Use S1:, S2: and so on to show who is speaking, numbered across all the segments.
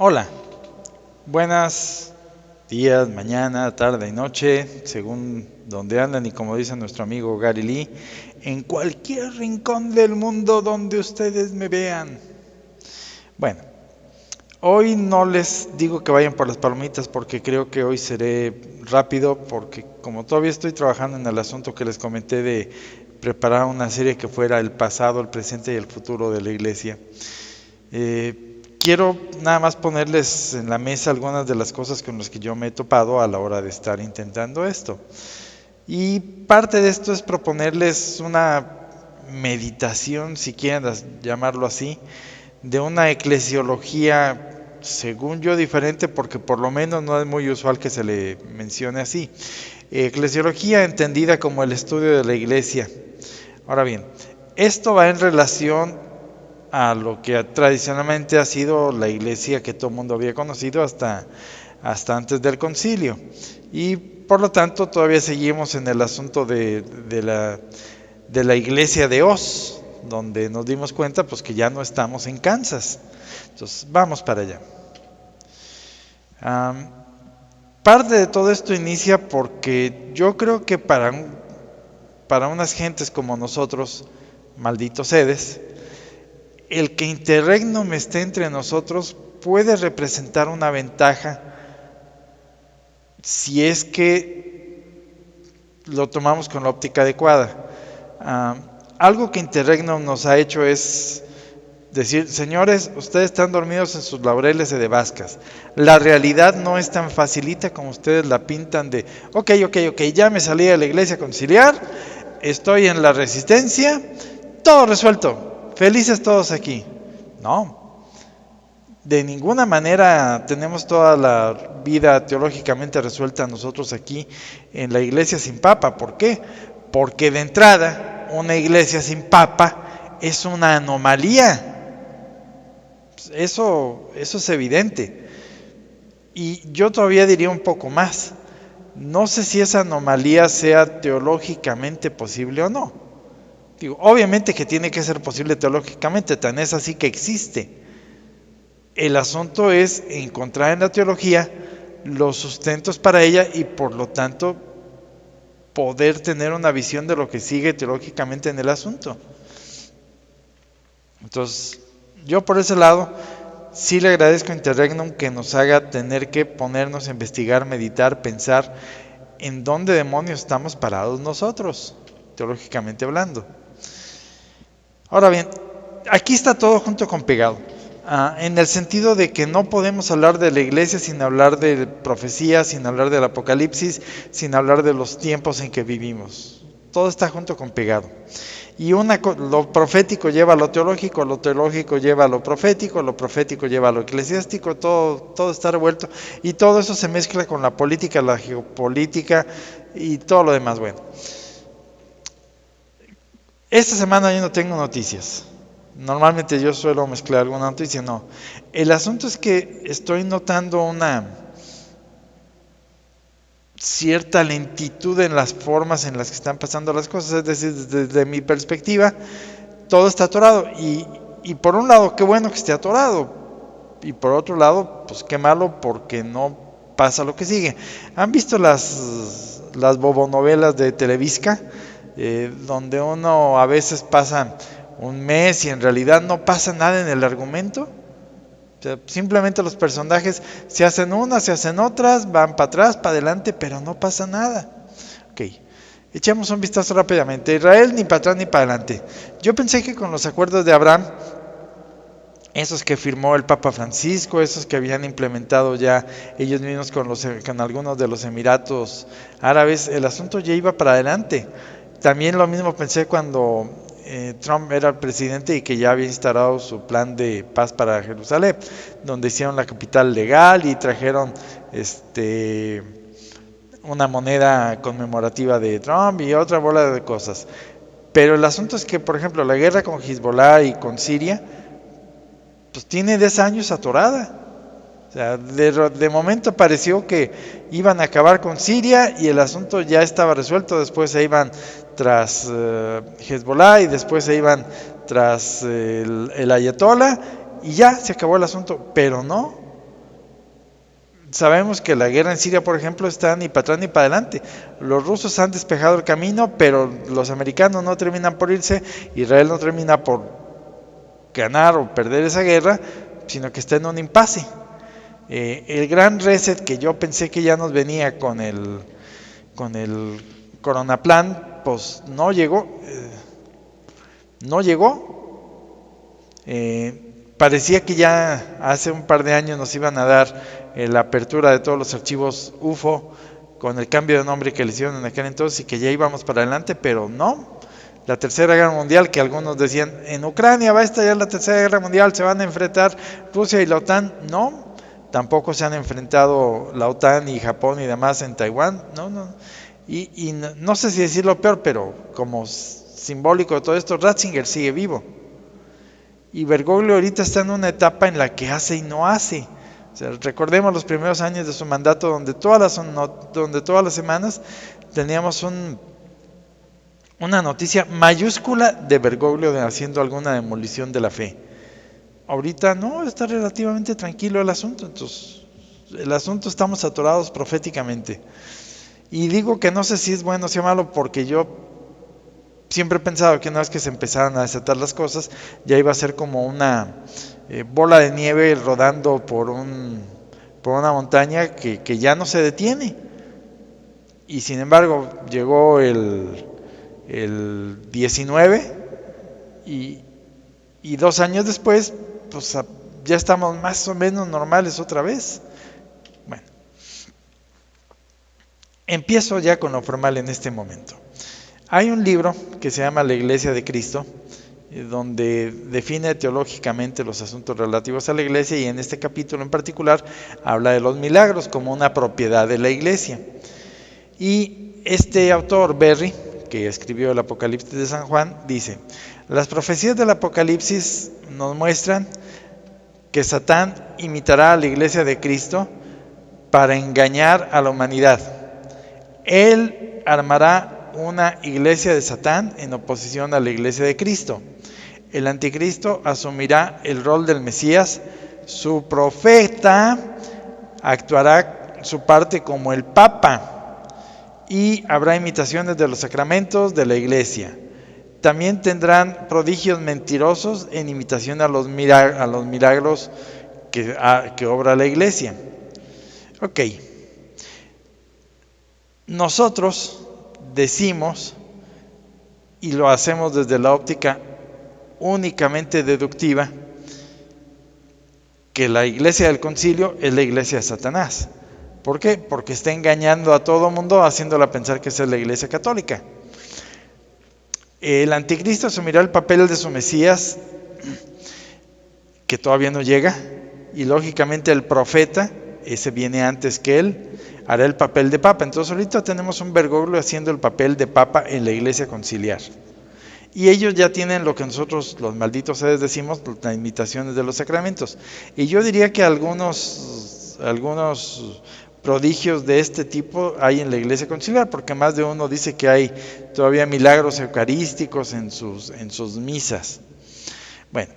S1: Hola, buenas días, mañana, tarde y noche, según donde andan y como dice nuestro amigo Gary Lee, en cualquier rincón del mundo donde ustedes me vean. Bueno, hoy no les digo que vayan por las palomitas porque creo que hoy seré rápido porque como todavía estoy trabajando en el asunto que les comenté de preparar una serie que fuera el pasado, el presente y el futuro de la iglesia. Quiero nada más ponerles en la mesa algunas de las cosas con las que yo me he topado a la hora de estar intentando esto. Y parte de esto es proponerles una meditación, si quieren llamarlo así, de una eclesiología, según yo, diferente, porque por lo menos no es muy usual que se le mencione así. Eclesiología entendida como el estudio de la iglesia. Ahora bien, esto va en relación a lo que tradicionalmente ha sido la iglesia que todo el mundo había conocido hasta antes del concilio. Y por lo tanto todavía seguimos en el asunto de la iglesia de Oz, donde nos dimos cuenta pues que ya no estamos en Kansas. Entonces vamos para allá. Parte de todo esto inicia porque yo creo que para unas gentes como nosotros, malditos sedes, el que interregnum esté entre nosotros puede representar una ventaja si es que lo tomamos con la óptica adecuada. Algo que interregnum nos ha hecho es decir, señores, ustedes están dormidos en sus laureles de Vascas. La realidad no es tan facilita como ustedes la pintan de, ok, ya me salí de la iglesia conciliar, estoy en la resistencia, todo resuelto, felices todos aquí. No, de ninguna manera tenemos toda la vida teológicamente resuelta nosotros aquí en la iglesia sin papa. ¿Por qué? Porque de entrada, una iglesia sin papa es una anomalía. Eso es evidente. Y yo todavía diría un poco más. No sé si esa anomalía sea teológicamente posible o no. Digo, obviamente que tiene que ser posible teológicamente, tan es así que existe. El asunto es encontrar en la teología los sustentos para ella y por lo tanto poder tener una visión de lo que sigue teológicamente en el asunto. Entonces, yo por ese lado sí le agradezco a Interregnum que nos haga tener que ponernos a investigar, meditar, pensar en dónde demonios estamos parados nosotros, teológicamente hablando. Ahora bien, aquí está todo junto con pegado. En el sentido de que no podemos hablar de la iglesia sin hablar de profecía, sin hablar del apocalipsis, sin hablar de los tiempos en que vivimos. Todo está junto con pegado. Y lo profético lleva a lo teológico lleva a lo profético lleva a lo eclesiástico, todo está revuelto y todo eso se mezcla con la política, la geopolítica y todo lo demás. Bueno, esta semana yo no tengo noticias. Normalmente yo suelo mezclar alguna noticia, no. El asunto es que estoy notando una cierta lentitud en las formas en las que están pasando las cosas, es decir, desde mi perspectiva, todo está atorado. Y por un lado, qué bueno que esté atorado. Y por otro lado, pues qué malo porque no pasa lo que sigue. ¿Han visto las bobonovelas de Televisca? Donde uno a veces pasa un mes y en realidad no pasa nada en el argumento. O sea, simplemente los personajes se hacen unas, se hacen otras, van para atrás, para adelante, pero no pasa nada. Ok, echemos un vistazo rápidamente. Israel ni para atrás ni para adelante. Yo pensé que con los acuerdos de Abraham, esos que firmó el Papa Francisco, esos que habían implementado ya ellos mismos con algunos de los Emiratos Árabes, el asunto ya iba para adelante. También lo mismo pensé cuando Trump era el presidente y que ya había instalado su plan de paz para Jerusalén, donde hicieron la capital legal y trajeron una moneda conmemorativa de Trump y otra bola de cosas. Pero el asunto es que, por ejemplo, la guerra con Hezbollah y con Siria, pues tiene 10 años atorada. O sea, de momento pareció que iban a acabar con Siria y el asunto ya estaba resuelto. Después se iban tras Hezbollah y después se iban tras el Ayatollah y ya se acabó el asunto. Pero no. sabemos que la guerra en Siria, por ejemplo, está ni para atrás ni para adelante. Los rusos han despejado el camino, pero los americanos no terminan por irse, Israel no termina por ganar o perder esa guerra, sino que está en un impasse. El gran reset que yo pensé que ya nos venía con el Coronaplan, pues no llegó. Parecía que ya hace un par de años nos iban a dar la apertura de todos los archivos UFO con el cambio de nombre que le hicieron en aquel entonces y que ya íbamos para adelante, pero no. La Tercera Guerra Mundial, que algunos decían, en Ucrania va a estallar la Tercera Guerra Mundial, se van a enfrentar Rusia y la OTAN, no. Tampoco se han enfrentado la OTAN y Japón y demás en Taiwán, no. Y no sé si decirlo peor, pero como simbólico de todo esto, Ratzinger sigue vivo. Y Bergoglio ahorita está en una etapa en la que hace y no hace. O sea, recordemos los primeros años de su mandato donde todas las semanas teníamos una noticia mayúscula de Bergoglio haciendo alguna demolición de la fe. Ahorita no, está relativamente tranquilo el asunto. Entonces, el asunto estamos atorados proféticamente. Y digo que no sé si es bueno o si es malo porque yo siempre he pensado que una vez que se empezaran a desatar las cosas, ya iba a ser como una bola de nieve rodando por una montaña que ya no se detiene. Y sin embargo, llegó el 19 y 2 años después, pues ya estamos más o menos normales otra vez. Bueno, empiezo ya con lo formal en este momento. Hay un libro que se llama La Iglesia de Cristo, donde define teológicamente los asuntos relativos a la iglesia y en este capítulo en particular habla de los milagros como una propiedad de la iglesia. Y este autor, Berry, que escribió el Apocalipsis de San Juan, dice: las profecías del Apocalipsis nos muestran que Satán imitará a la iglesia de Cristo para engañar a la humanidad. Él armará una iglesia de Satán en oposición a la iglesia de Cristo. El anticristo asumirá el rol del Mesías. Su profeta actuará su parte como el Papa y habrá imitaciones de los sacramentos de la iglesia. También tendrán prodigios mentirosos en imitación a los milagros que obra la iglesia. Ok. Nosotros decimos, y lo hacemos desde la óptica únicamente deductiva, que la iglesia del concilio es la iglesia de Satanás. ¿Por qué? Porque está engañando a todo mundo, haciéndola pensar que esa es la iglesia católica. El anticristo asumirá el papel de su Mesías, que todavía no llega, y lógicamente el profeta, ese viene antes que él, hará el papel de papa. Entonces ahorita tenemos un Bergoglio haciendo el papel de papa en la iglesia conciliar. Y ellos ya tienen lo que nosotros los malditos seres decimos, las imitaciones de los sacramentos. Y yo diría que algunos prodigios de este tipo hay en la iglesia conciliar, porque más de uno dice que hay todavía milagros eucarísticos en sus misas. Bueno,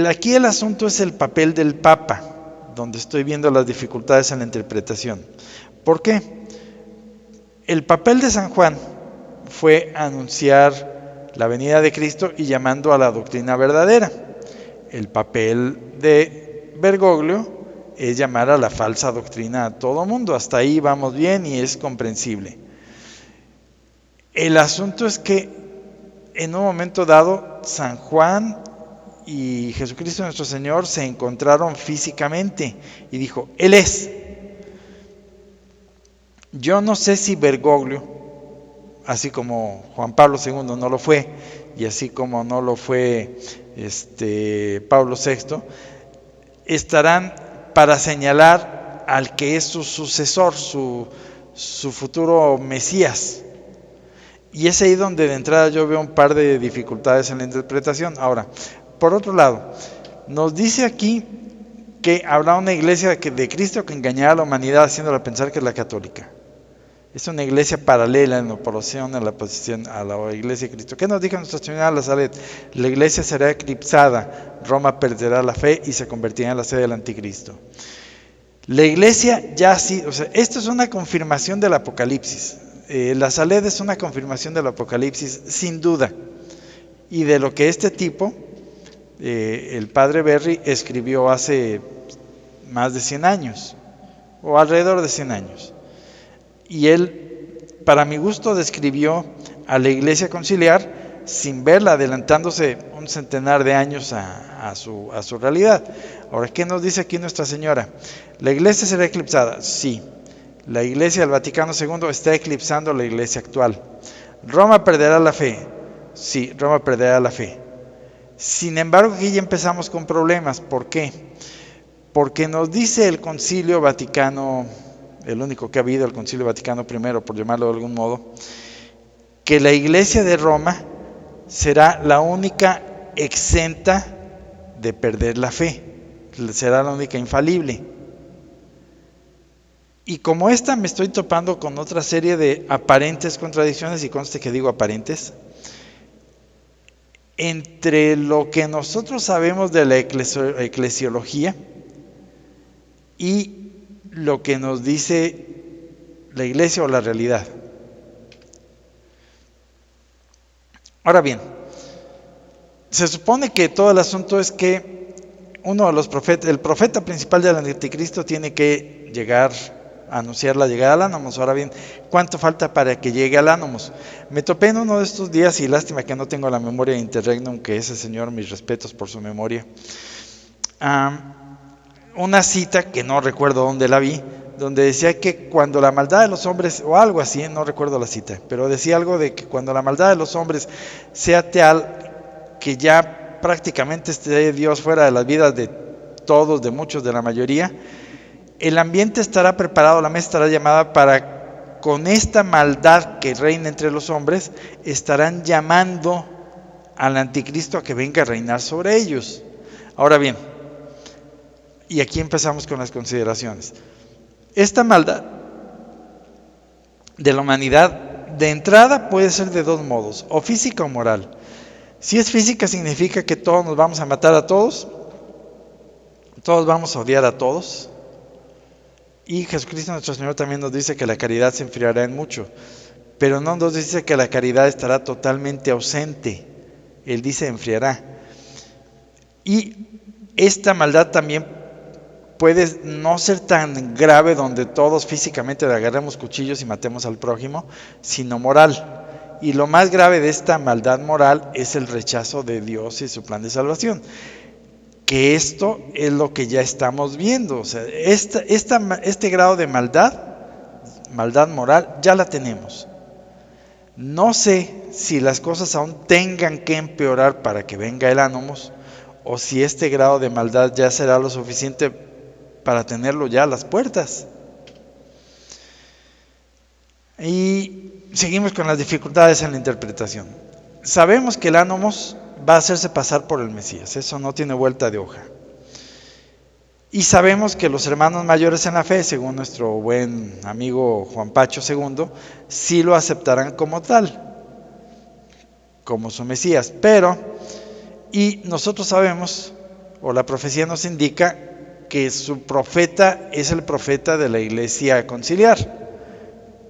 S1: aquí el asunto es el papel del papa, donde estoy viendo las dificultades en la interpretación. ¿Por qué? El papel de San Juan fue anunciar la venida de Cristo y llamando a la doctrina verdadera. El papel de Bergoglio es llamar a la falsa doctrina a todo mundo. Hasta ahí vamos bien y es comprensible. El asunto es que en un momento dado San Juan y Jesucristo nuestro Señor se encontraron físicamente y dijo: Él es. Yo no sé si Bergoglio, así como Juan Pablo II no lo fue y así como no lo fue Pablo VI, estarán para señalar al que es su sucesor, su futuro Mesías. Y es ahí donde de entrada yo veo un par de dificultades en la interpretación. Ahora, por otro lado, nos dice aquí que habrá una iglesia de Cristo que engañará a la humanidad haciéndola pensar que es la católica. Es una iglesia paralela en oposición a la iglesia de Cristo. ¿Qué nos dijo Nuestra Señora de Nazaret? La iglesia será eclipsada, Roma perderá la fe y se convertirá en la sede del anticristo. La iglesia ya sí, o sea, esto es una confirmación del Apocalipsis. La Saled es una confirmación del Apocalipsis, sin duda. Y de lo que este tipo, el padre Berry, escribió hace más de 100 años, o alrededor de 100 años. Y él, para mi gusto, describió a la iglesia conciliar sin verla, adelantándose un centenar de años a su realidad. Ahora, ¿qué nos dice aquí Nuestra Señora? ¿La iglesia será eclipsada? Sí. La iglesia del Vaticano II está eclipsando a la iglesia actual. ¿Roma perderá la fe? Sí, Roma perderá la fe. Sin embargo, aquí ya empezamos con problemas. ¿Por qué? Porque nos dice el Concilio Vaticano, el único que ha habido, el Concilio Vaticano I, por llamarlo de algún modo, que la iglesia de Roma será la única exenta de perder la fe, será la única infalible. Y como esta me estoy topando con otra serie de aparentes contradicciones, y conste que digo aparentes, entre lo que nosotros sabemos de la eclesiología y lo que nos dice la iglesia o la realidad. Ahora bien, se supone que todo el asunto es que uno de los profetas, el profeta principal del anticristo, tiene que llegar a anunciar la llegada al Ánimos. Ahora bien, ¿cuánto falta para que llegue al Ánimos? Me topé en uno de estos días, y lástima que no tengo la memoria de Interregnum, que ese señor, mis respetos por su memoria, una cita que no recuerdo dónde la vi, donde decía que cuando la maldad de los hombres, o algo así, no recuerdo la cita, pero decía algo de que cuando la maldad de los hombres sea tal que ya prácticamente esté Dios fuera de las vidas de todos, de muchos, de la mayoría, el ambiente estará preparado, la mesa estará llamada para, con esta maldad que reina entre los hombres, estarán llamando al anticristo a que venga a reinar sobre ellos. Ahora bien, y aquí empezamos con las consideraciones. Esta maldad de la humanidad, de entrada, puede ser de dos modos, o física o moral. Si es física, significa que todos nos vamos a matar a todos vamos a odiar a todos, y Jesucristo nuestro Señor también nos dice que la caridad se enfriará en mucho, pero no nos dice que la caridad estará totalmente ausente. Él dice enfriará. Y esta maldad también puede no ser tan grave, donde todos físicamente le agarremos cuchillos y matemos al prójimo, sino moral. Y lo más grave de esta maldad moral es el rechazo de Dios y su plan de salvación. Que esto es lo que ya estamos viendo. O sea, este grado de maldad moral, ya la tenemos. No sé si las cosas aún tengan que empeorar para que venga el Ánimos, o si este grado de maldad ya será lo suficiente para tenerlo ya a las puertas. Y seguimos con las dificultades en la interpretación. Sabemos que el Ánimos va a hacerse pasar por el Mesías, eso no tiene vuelta de hoja. Y sabemos que los hermanos mayores en la fe, según nuestro buen amigo Juan Pacho II, sí lo aceptarán como tal, como su Mesías. Pero, y nosotros sabemos, o la profecía nos indica, que su profeta es el profeta de la iglesia conciliar,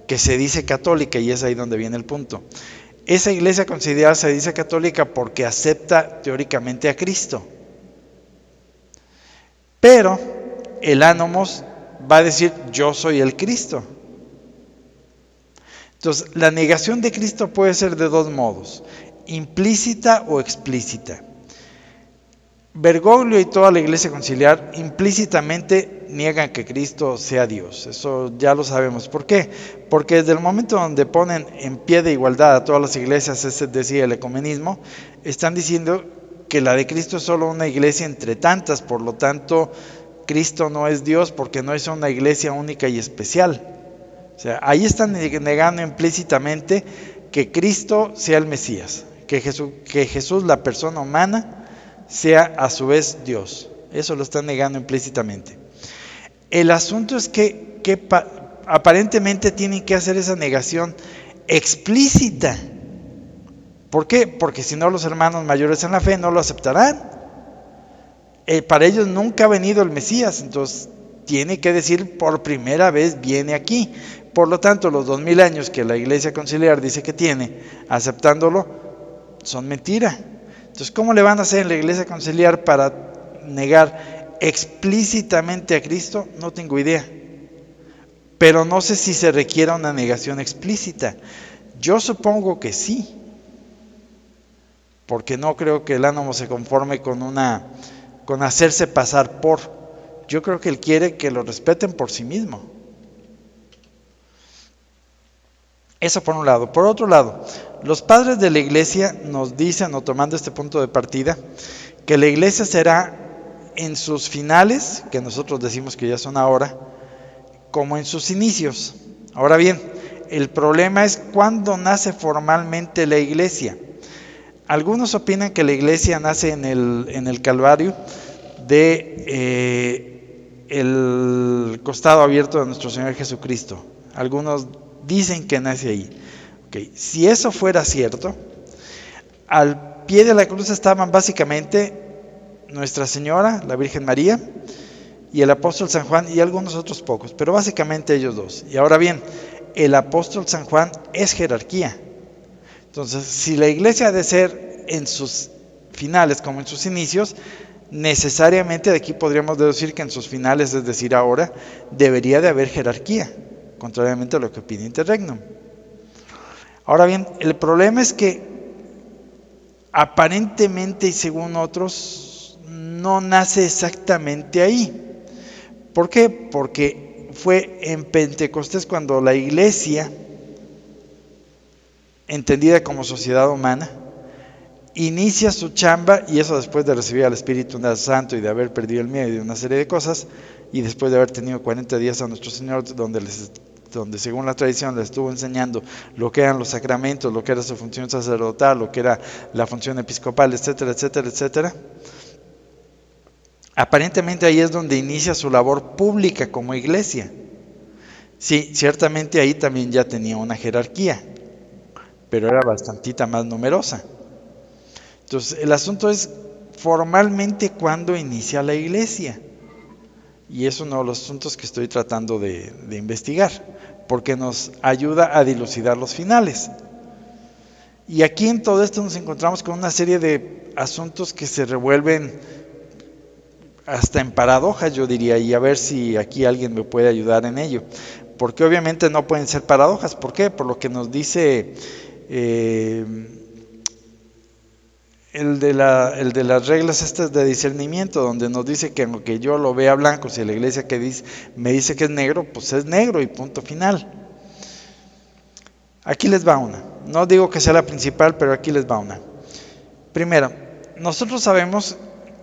S1: que se dice católica, y es ahí donde viene el punto. Esa iglesia conciliar se dice católica porque acepta teóricamente a Cristo. Pero el Ánimos va a decir, yo soy el Cristo. Entonces, la negación de Cristo puede ser de dos modos, implícita o explícita. Bergoglio y toda la iglesia conciliar implícitamente niegan que Cristo sea Dios. Eso ya lo sabemos. ¿Por qué? Porque desde el momento donde ponen en pie de igualdad a todas las iglesias, es decir, el ecumenismo, están diciendo que la de Cristo es solo una iglesia entre tantas. Por lo tanto, Cristo no es Dios porque no es una iglesia única y especial. O sea, ahí están negando implícitamente que Cristo sea el Mesías, que Jesús, la persona humana, sea a su vez Dios. Eso lo están negando implícitamente. El asunto es que aparentemente tienen que hacer esa negación explícita. ¿Por qué? Porque si no, los hermanos mayores en la fe no lo aceptarán. Para ellos nunca ha venido el Mesías, entonces tiene que decir por primera vez viene aquí. Por lo tanto, los 2000 años que la Iglesia Conciliar dice que tiene, aceptándolo, son mentira. Entonces, ¿cómo le van a hacer en la Iglesia Conciliar para negar explícitamente a Cristo? No tengo idea. Pero no sé si se requiera una negación explícita. Yo supongo que sí, porque no creo que el ánimo se conforme con hacerse pasar por. Yo creo que él quiere que lo respeten por sí mismo. Eso por un lado. Por otro lado, los padres de la Iglesia nos dicen, o tomando este punto de partida, que la Iglesia será en sus finales, que nosotros decimos que ya son ahora, como en sus inicios. Ahora bien, el problema es cuándo nace formalmente la Iglesia. Algunos opinan que la Iglesia nace en el Calvario el costado abierto de nuestro Señor Jesucristo. Algunos dicen que nace ahí. Okay. Si eso fuera cierto, al pie de la cruz estaban básicamente Nuestra Señora, la Virgen María, y el apóstol San Juan y algunos otros pocos, pero básicamente ellos dos. Y ahora bien, el apóstol San Juan es jerarquía. Entonces, si la Iglesia ha de ser en sus finales como en sus inicios, necesariamente de aquí podríamos deducir que en sus finales, es decir, ahora, debería de haber jerarquía, contrariamente a lo que opina Interregnum. Ahora bien, el problema es que aparentemente y según otros, no nace exactamente ahí. ¿Por qué? Porque fue en Pentecostés cuando la Iglesia, entendida como sociedad humana, inicia su chamba, y eso después de recibir al Espíritu Santo y de haber perdido el miedo y de una serie de cosas, y después de haber tenido 40 días a nuestro Señor, donde según la tradición les estuvo enseñando lo que eran los sacramentos, lo que era su función sacerdotal, lo que era la función episcopal, etcétera, etcétera, etcétera. Aparentemente ahí es donde inicia su labor pública como iglesia. Sí, ciertamente ahí también ya tenía una jerarquía, pero era bastantita más numerosa. Entonces, el asunto es formalmente cuándo inicia la iglesia. Y es uno de los asuntos que estoy tratando de investigar, porque nos ayuda a dilucidar los finales. Y aquí en todo esto nos encontramos con una serie de asuntos que se revuelven hasta en paradojas, yo diría, y a ver si aquí alguien me puede ayudar en ello. Porque obviamente no pueden ser paradojas. ¿Por qué? Por lo que nos dice el de las reglas estas de discernimiento, donde nos dice que aunque yo lo vea blanco, si la iglesia me dice que es negro, pues es negro y punto final. Aquí les va una. No digo que sea la principal, pero aquí les va una. Primero, nosotros sabemos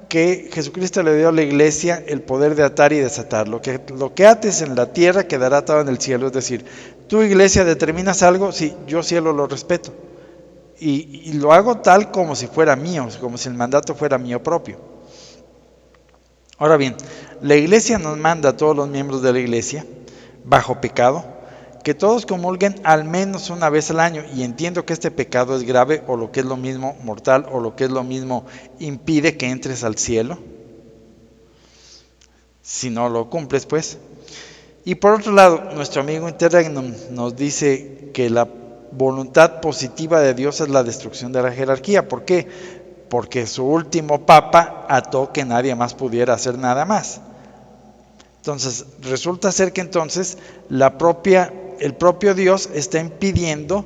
S1: que Jesucristo le dio a la iglesia el poder de atar y desatar. Lo que ates en la tierra quedará atado en el cielo. Es decir, tú, iglesia, determinas algo, sí, yo cielo lo respeto. Y lo hago tal como si fuera mío, como si el mandato fuera mío propio. Ahora bien, la iglesia nos manda a todos los miembros de la iglesia, bajo pecado, que todos comulguen al menos una vez al año, y entiendo que este pecado es grave, o lo que es lo mismo, mortal, o lo que es lo mismo, impide que entres al cielo, si no lo cumples, pues. Y por otro lado, nuestro amigo Interregnum nos dice que la voluntad positiva de Dios es la destrucción de la jerarquía. ¿Por qué? Porque su último papa ató que nadie más pudiera hacer nada más. Entonces, resulta ser que entonces el propio Dios está impidiendo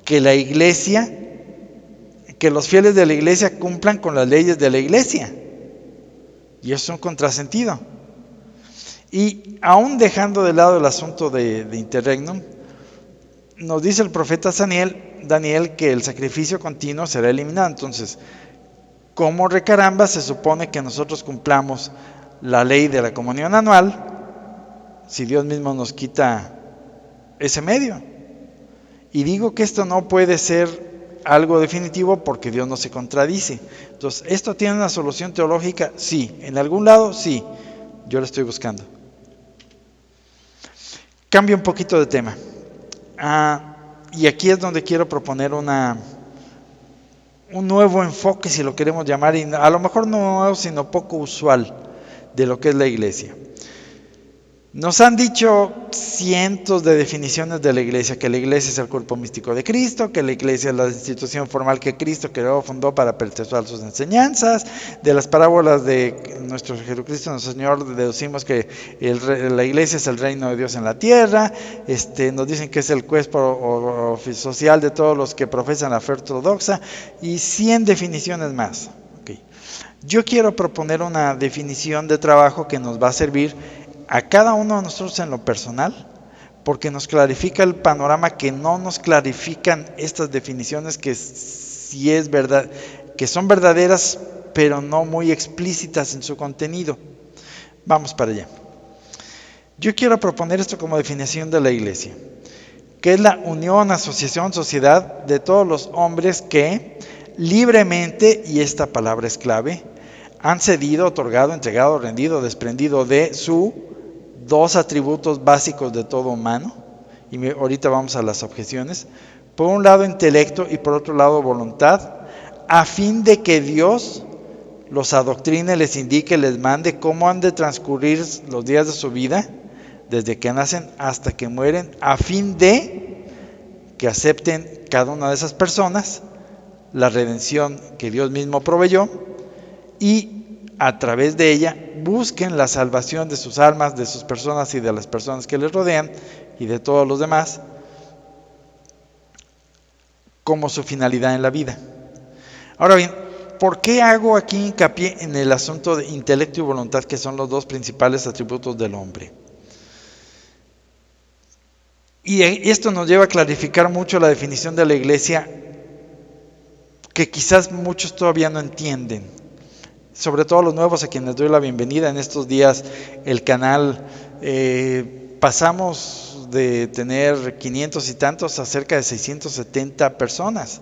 S1: que la iglesia, que los fieles de la iglesia cumplan con las leyes de la iglesia. Y eso es un contrasentido. Y aún dejando de lado el asunto de Interregnum, nos dice el profeta Daniel que el sacrificio continuo será eliminado. Entonces, ¿cómo recaramba se supone que nosotros cumplamos la ley de la comunión anual si Dios mismo nos quita ese medio? Y digo que esto no puede ser algo definitivo porque Dios no se contradice. Entonces, ¿esto tiene una solución teológica? Sí. ¿En algún lado? Sí. Yo la estoy buscando. Cambio un poquito de tema. Y aquí es donde quiero proponer un nuevo enfoque, si lo queremos llamar, y a lo mejor no nuevo, sino poco usual de lo que es la iglesia. Nos han dicho cientos de definiciones de la iglesia, que la iglesia es el cuerpo místico de Cristo, que la iglesia es la institución formal que Cristo creó, fundó para perpetuar sus enseñanzas. De las parábolas de nuestro Jesucristo, nuestro Señor, deducimos que la iglesia es el reino de Dios en la tierra. Nos dicen que es el cuerpo social de todos los que profesan la fe ortodoxa, y 100 definiciones más. Okay. Yo quiero proponer una definición de trabajo que nos va a servir a cada uno de nosotros en lo personal, porque nos clarifica el panorama que no nos clarifican estas definiciones, que sí es verdad, que son verdaderas, pero no muy explícitas en su contenido. Vamos para allá. Yo quiero proponer esto como definición de la iglesia, que es la unión, asociación, sociedad de todos los hombres que libremente, y esta palabra es clave, han cedido, otorgado, entregado, rendido, desprendido de su dos atributos básicos de todo humano, y ahorita vamos a las objeciones. Por un lado intelecto y por otro lado voluntad, a fin de que Dios los adoctrine, les indique, les mande cómo han de transcurrir los días de su vida, desde que nacen hasta que mueren, a fin de que acepten cada una de esas personas la redención que Dios mismo proveyó, y a través de ella busquen la salvación de sus almas, de sus personas y de las personas que les rodean y de todos los demás, como su finalidad en la vida. Ahora bien, ¿por qué hago aquí hincapié en el asunto de intelecto y voluntad, que son los dos principales atributos del hombre? Y esto nos lleva a clarificar mucho la definición de la iglesia, que quizás muchos todavía no entienden, sobre todo los nuevos, a quienes doy la bienvenida. En estos días el canal pasamos de tener 500 y tantos a cerca de 670 personas.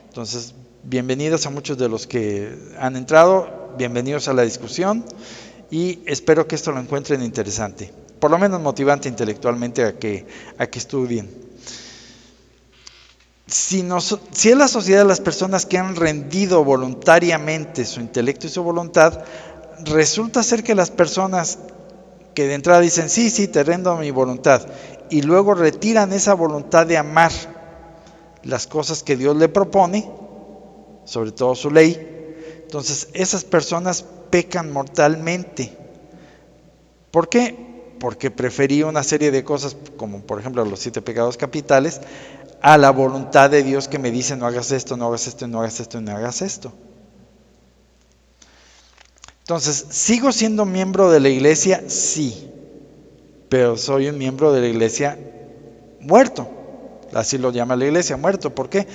S1: Entonces, bienvenidos a muchos de los que han entrado, bienvenidos a la discusión, y espero que esto lo encuentren interesante, por lo menos motivante intelectualmente a que estudien. Si es la sociedad de las personas que han rendido voluntariamente su intelecto y su voluntad, resulta ser que las personas que de entrada dicen, sí, te rendo mi voluntad, y luego retiran esa voluntad de amar las cosas que Dios le propone, sobre todo su ley, entonces esas personas pecan mortalmente. ¿Por qué? Porque preferí una serie de cosas, como por ejemplo los 7 pecados capitales, a la voluntad de Dios, que me dice no hagas esto, no hagas esto, no hagas esto, no hagas esto. Entonces, ¿sigo siendo miembro de la iglesia? Sí, pero soy un miembro de la iglesia muerto, así lo llama la iglesia, muerto. ¿Por qué?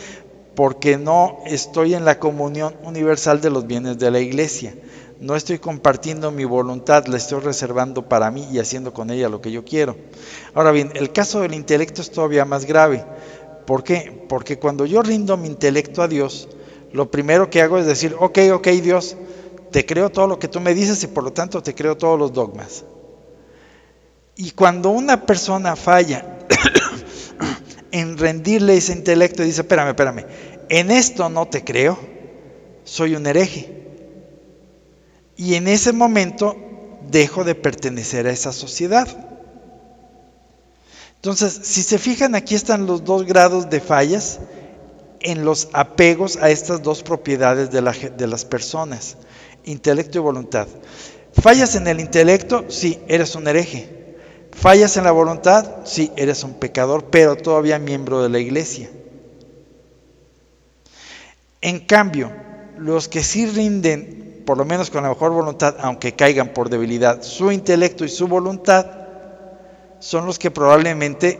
S1: Porque no estoy en la comunión universal de los bienes de la iglesia, no estoy compartiendo mi voluntad, la estoy reservando para mí y haciendo con ella lo que yo quiero. Ahora bien, el caso del intelecto es todavía más grave. ¿Por qué? Porque cuando yo rindo mi intelecto a Dios, lo primero que hago es decir, ok Dios, te creo todo lo que tú me dices y por lo tanto te creo todos los dogmas. Y cuando una persona falla en rendirle ese intelecto y dice, espérame, en esto no te creo, soy un hereje. Y en ese momento dejo de pertenecer a esa sociedad. Entonces, si se fijan, aquí están los 2 grados de fallas en los apegos a estas 2 propiedades de las personas, intelecto y voluntad. Fallas en el intelecto, sí, eres un hereje. Fallas en la voluntad, sí, eres un pecador, pero todavía miembro de la iglesia. En cambio, los que sí rinden, por lo menos con la mejor voluntad, aunque caigan por debilidad, su intelecto y su voluntad, son los que probablemente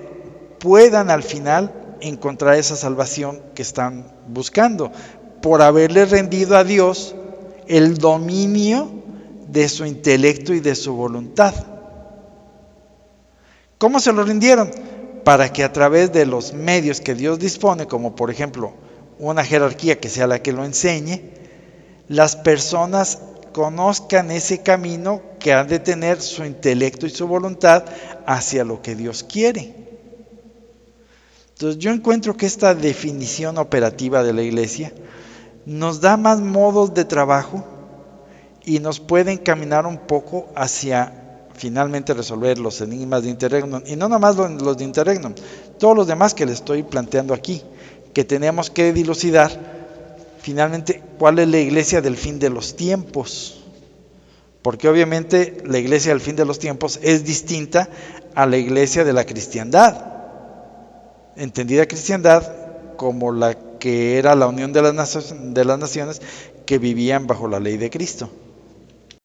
S1: puedan al final encontrar esa salvación que están buscando, por haberle rendido a Dios el dominio de su intelecto y de su voluntad. ¿Cómo se lo rindieron? Para que a través de los medios que Dios dispone, como por ejemplo una jerarquía que sea la que lo enseñe, las personas conozcan ese camino que han de tener su intelecto y su voluntad hacia lo que Dios quiere. Entonces yo encuentro que esta definición operativa de la iglesia nos da más modos de trabajo y nos puede encaminar un poco hacia finalmente resolver los enigmas de Interregnum, y no nomás los de Interregnum, todos los demás que les estoy planteando aquí, que tenemos que dilucidar finalmente cuál es la iglesia del fin de los tiempos, porque obviamente la iglesia del fin de los tiempos es distinta a la iglesia de la cristiandad, entendida cristiandad como la que era la unión de las naciones que vivían bajo la ley de Cristo.